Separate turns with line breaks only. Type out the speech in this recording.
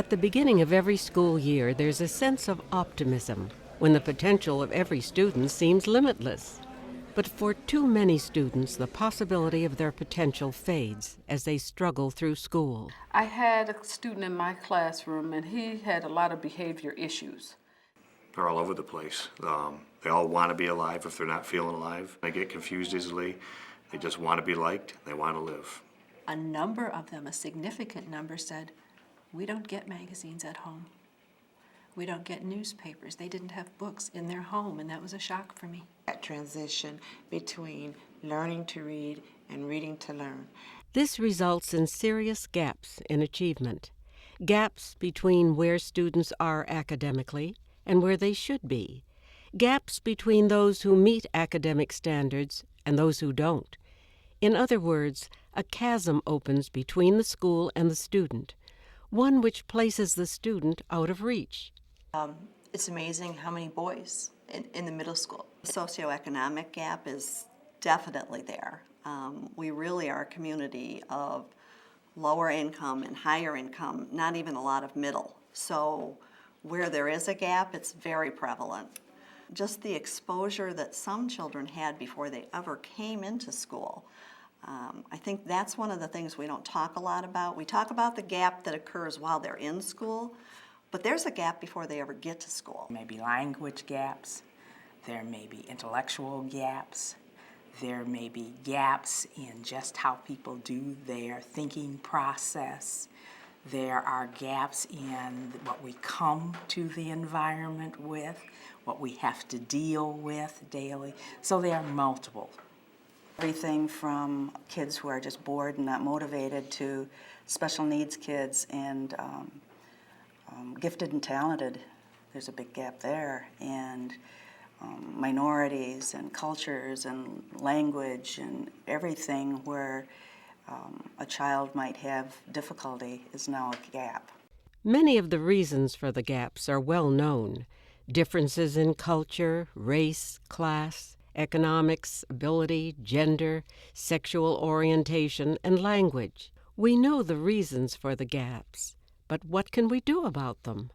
At the beginning of every school year, there's a sense of optimism when the potential of every student seems limitless. But for too many students, the possibility of their potential fades as they struggle through school.
I had a student in my classroom, and he had a lot of behavior issues.
They're all over the place. They all want to be alive if they're not feeling alive. They get confused easily. They just want to be liked. They want to live.
A number of them, a significant number, said, "We don't get magazines at home. We don't get newspapers." They didn't have books in their home, and that was a shock for me.
That transition between learning to read and reading to learn.
This results in serious gaps in achievement, gaps between where students are academically and where they should be, gaps between those who meet academic standards and those who don't. In other words, a chasm opens between the school and the student, one which places the student out of reach.
It's amazing how many boys in the middle school. The socioeconomic gap is definitely there. We really are a community of lower income and higher income, not even a lot of middle. So where there is a gap, it's very prevalent. Just the exposure that some children had before they ever came into school. I think that's one of the things we don't talk a lot about. We talk about the gap that occurs while they're in school, but there's a gap before they ever get to school.
Maybe language gaps, there may be intellectual gaps, there may be gaps in just how people do their thinking process. There are gaps in what we come to the environment with, what we have to deal with daily. So there are multiple.
Everything from kids who are just bored and not motivated to special needs kids and gifted and talented. There's a big gap there. And minorities and cultures and language and everything where a child might have difficulty is now a gap.
Many of the reasons for the gaps are well known. Differences in culture, race, class, economics, ability, gender, sexual orientation, and language. We know the reasons for the gaps, but what can we do about them?